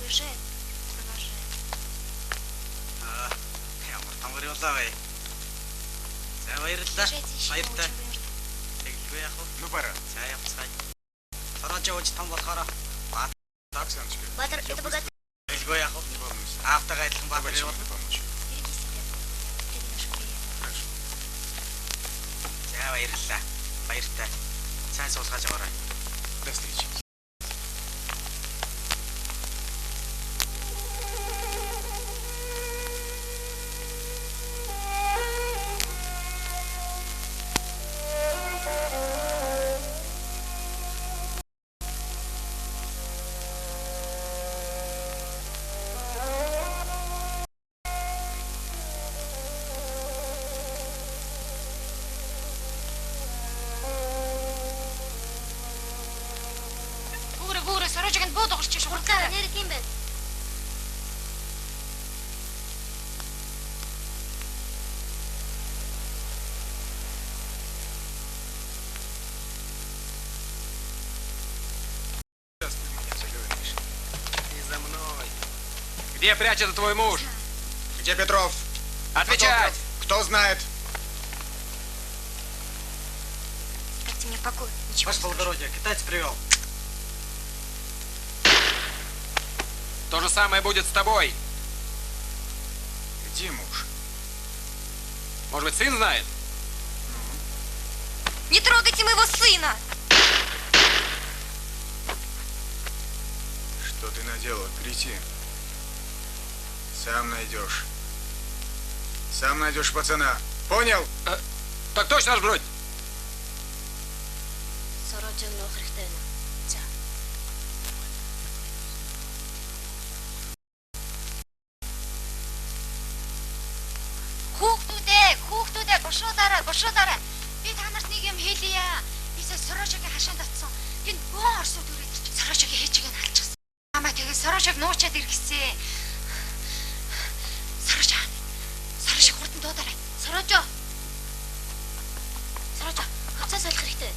Уезжает, провожает. Ямар тамгар явлаа бай. За баярлалаа. Баяртай. Тэглгүй яах вэ? Ну пора. За явцгаая. Сорожооч том болохоор Так, Саночка. Баатар, это богатый. тэглгүй яах вэ? Не волнуйся. Автагаа адилхан баатар Давай, явуул. чем помочь? Береги себя. Ты наш приятель. Хорошо. За баярлалаа. Баяртай. Сайн суулгаж аваарай. До встречи. Гүүрэ сорожиг нь бод оголч шууртаа. Нэрэг юм байна. Сейчас ты меня заговоришь. Ты за мной. Где прячется твой муж? Где Петров? Отвечать! Кто знает? Оставьте мне покой. Ничего. Ваше благородие, китаец привел. То же самое будет с тобой. Где муж? Может быть, сын знает? Не трогайте моего сына! Что ты наделал? Кричи. Сам найдешь. Сам найдешь пацана. Понял? Так точно, наш бродь. Сорожиг нөх хэрэгтэй байна. За. Хүүхдүүдээ бушуудаарай. Би та нарт нэг юм хэлье. Бисээ сорожигийн хашаанд татсан. Тэнд бөө орсууд үрээд сорожигийн хээжийг нь алчихсан. Амаа тэгээ сорожиг нуучаад иргэсэн. Сорожиг хурдан дуудаарай. Сорожоо. Хуцаа солих хэрэгтэй.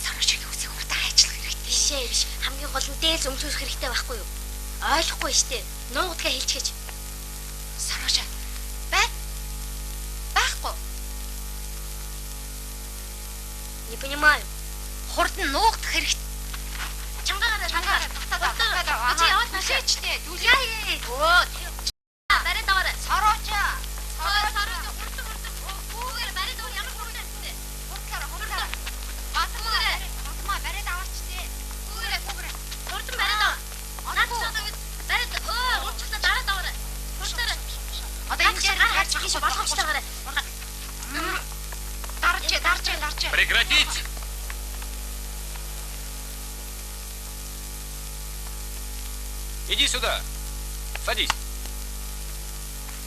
Сорожигийн үсийг хурдан хайчлах хэрэгтэй. Биш. Хамгийн гол нь дээлс өмсөх хэрэгтэй байхгүй юу? Ойлгохгүй штэ. Нуугдгаа хэлчихэж. Сорожа. Байхгүй. Не понимаю. Хурдан нуугдах хэрэгтэй. Чангаараа. Чи яваад машинчтэй. Дүлээ. Оо. Барай даваарай. Сорожа. Хүүгээр барай даваа ямар хурдан вэ? Хурдлаа. Батмаа барай даваарчтэй. Хүүгээр. Хурдан барай даваа. Барай уучлаа дараа даваарай. Хурдан. Одоо энэ дээр харж биш болгоомжтойгаарай. Дарж. Прекратить! Иди сюда. Садись.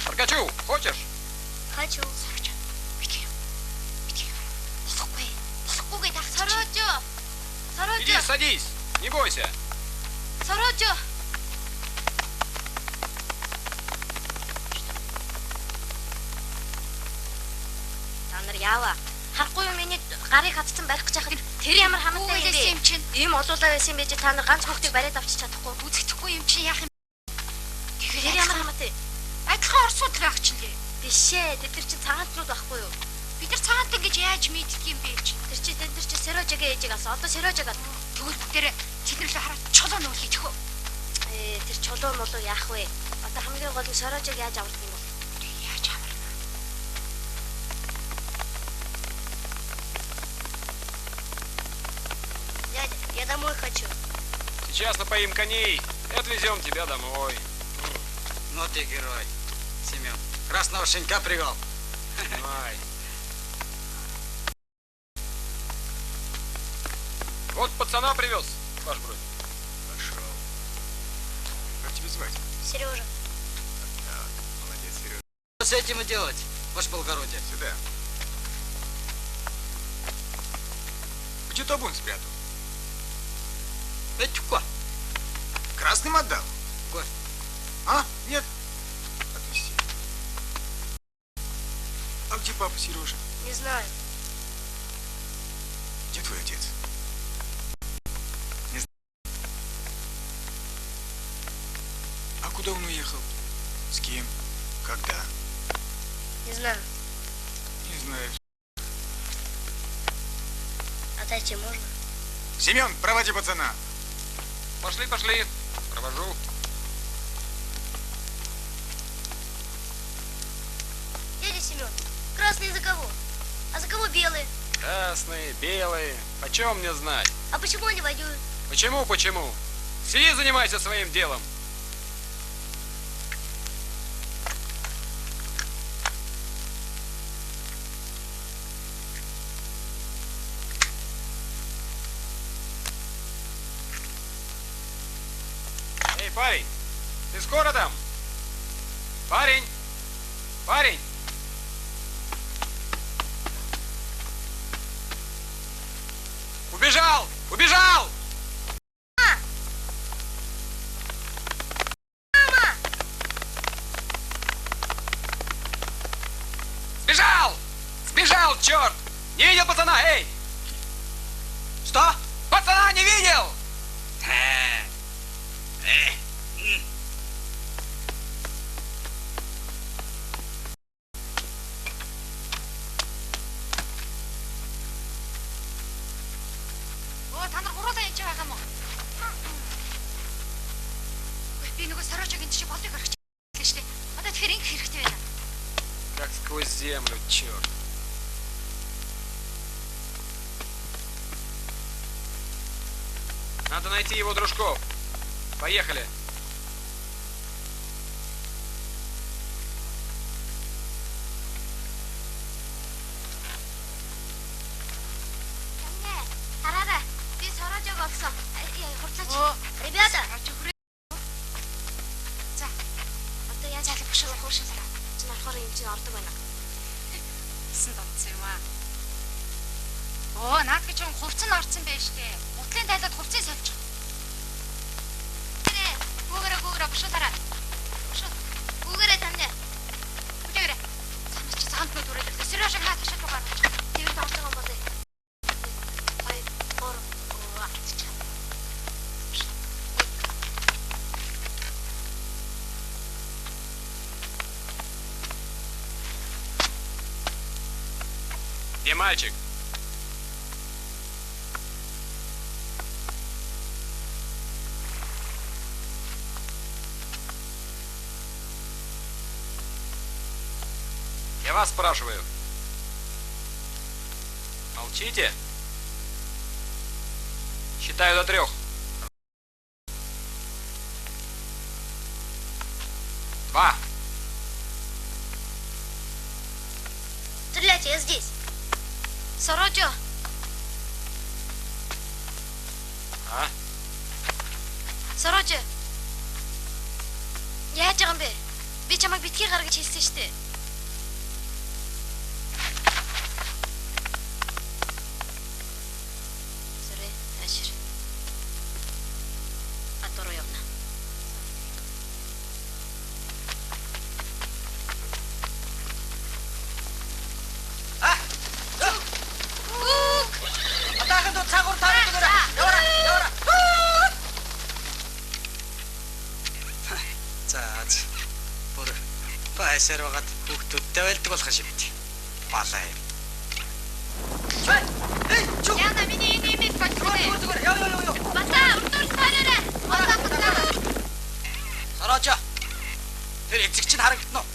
Прокачу, хочешь? Хочу. Сорожа. Битгий. Болохгүй дах. Иди, садись. Не бойся. Сорожа. Та нар яаваа. Харахгүй юу миний гарыг хатсан барих гэж хахад тэр ямар хамаатай Үйлээс юм чинь. Ийм олуулаа байсан юм байж та нар ганц хүүхдийг бариад авчиж чадахгүй. Үзэхгүй юм чинь яах юм. Тэр ямар хамаатай? Адилхан орсууд байх чинь лээ. Биш ээ. Тэд нар чинь цагаантрууд байхгүй юу? Бид нар цагаант ингэж яаж мэддэг юм бэ чи? Тэд нар чинь Сэрожигийн ээжийг алсан. Одоо Сэрожиг ал. Тэгвэл бүгдээрээ тэднэрээ хараад чулуу нуулъя тэхөө. Тэр чулуу молоо яах вэ? Одоо хамгийн гол нь Сэрожиг яаж авах юм бол? Яаж аварна? Дядя, я домой хочу. Сейчас напоим коней и отвезем тебя домой. Ну ты герой, Семен. Красного шинька привел. Ай. Вот пацана привез, ваш бродь. Пошел. Как тебя звать? Сережа. Так, молодец, Сережа. Что с этим и делать, ваше благородие? Сюда. Где табун спрятал? Это quoi? Красным отдал? Кофе. А? Нет? Отвезти. А где папа Сережа? Не знаю. Где твой отец? С кем? Когда? Не знаю. Не знаешь. Отойти можно? Семен, проводи пацана. Пошли, пошли. Провожу. Дядя Семен, красные за кого? А за кого белые? Красные, белые. Почем мне знать? А почему они воюют? Почему? Сиди, занимайся своим делом. Эй, парень, ты скоро там? Парень! Парень! Убежал! Убежал! Мама! Сбежал! Сбежал, черт! Не видел пацана, эй! Что? Пацана не видел! Оо та нар гуруулаа энэ байгаа юм уу? Би нөгөө сорожогийн чи болыг орчих гэлээ штэ. Одоо тэгэхээр ингэ хэрэгтэй байна. Как сквозь землю, черт. Надо найти его дружков. Поехали. Танья, хараарай. Би сорожог олсон. Хурцаач. Оо, Ребята, за. одоо яаж халах бушуулах уушилаа. Чи болохоор юм чинь ордог байна. Гэсэн донцсон юм аа. Оо, наад гэж хувцас нь орсон байж тээ. Утлын тайлаад хувцсыг сольчих. Гүүгээрээ бушуулаарай. Бушуул. Гүүгээрээ танья. Үдэгээрээ. Санаа чи цаанд нүд үрээд. Сөрөөшөг хаа ташаал руу гаргаж. Тэр тавтаг юм болъё. Ай, ор. Где мальчик? Я вас спрашиваю. Молчите? Считаю до 3. Два. Стреляйте, я здесь. Сорожо. А? Сорожо. Яаж байгаа юм бэ? Би чамайг битгий гаргаж хэлсэн шүү дээ. Сорэ, ашир. Аторо явна. Атаахан дуу цагуур таарах гэнэ. Яваа. За. Бүр байсаар байгаад хүүхдүүдтэй байлдаг болох шиг бит. Балаа юм. Эй, чү. Яна миний энэ имэйл бодгоо. Зүгээр. Яа. Бата, урдуур таараарай. Бата. Сорожо. Тэр эцэг чинь харагдана уу?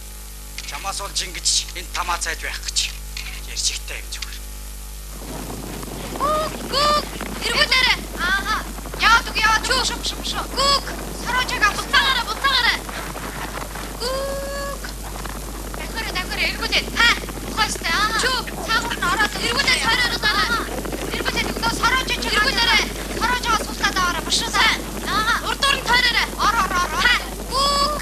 Чамаас болж ингэж энэ тамаа цайд байх гэж. Ярьчихтай юм зүгээр. Гүг, эргүүлээрэй. Ааха. Яваад шүү. Гүг, Сорожог авах. буцаагаарай. Гүг. Давхар эргүүлээд. Ухаастай. Чү, Цаагуур нь ороод эргүүлээ цаараа. эргүүлээд өгдөө сорожоо чи Эргүүлээрэй. Сорожоос хутлаад аваарай. Бушуулаа. Урдуур нь таараарай. Ор. Гүг.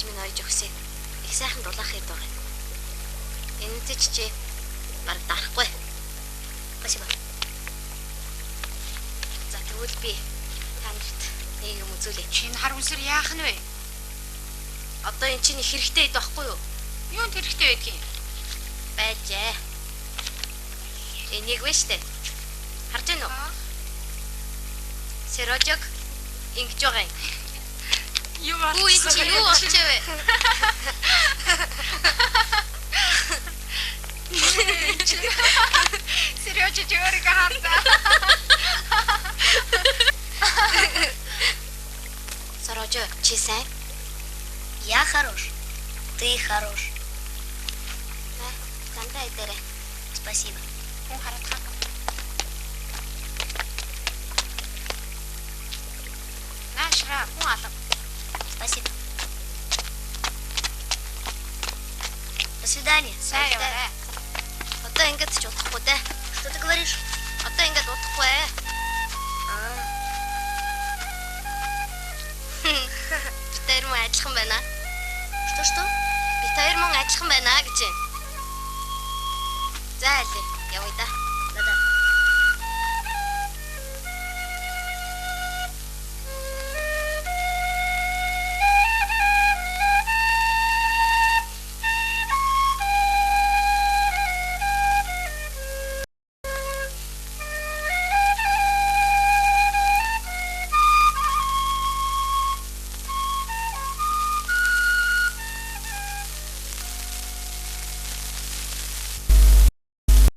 минь ойж өгсэй. Их сайхан дулаах хэд байгаа. Энэтэй чи баг дарахгүй. Спасибо. За тэгвэл би танарт нэг юм үзүүлээ. Чиний хар үнсэр яах нь вэ? Одоо эн чинь их хэрэгтэй байд байхгүй юу? Юунд хэрэгтэй байдгийг? Байжээ. Энийг вэ штэ. Харж байна уу? Сэрожог ингэж байгаа юм. Юу Юу энэ чи юу болчихвэ? Серёжа жөөрийг хаандаа. Сэрожо, чи сайн? Я хорош. Ты хорош. Зандай дээрээ. Спасибо. Хүн хараадах. Наашра хүн алга. Спасибо. До свидания. Сайн яваарай. Одоо ингэж ч удахгүй дээ. Что ты говоришь? Одоо ингэж удахгүй ээ. Бид хоёр мөн адилхан байна. Что? Бид хоёр мөн адилхан байна гэж. За аль явъя да.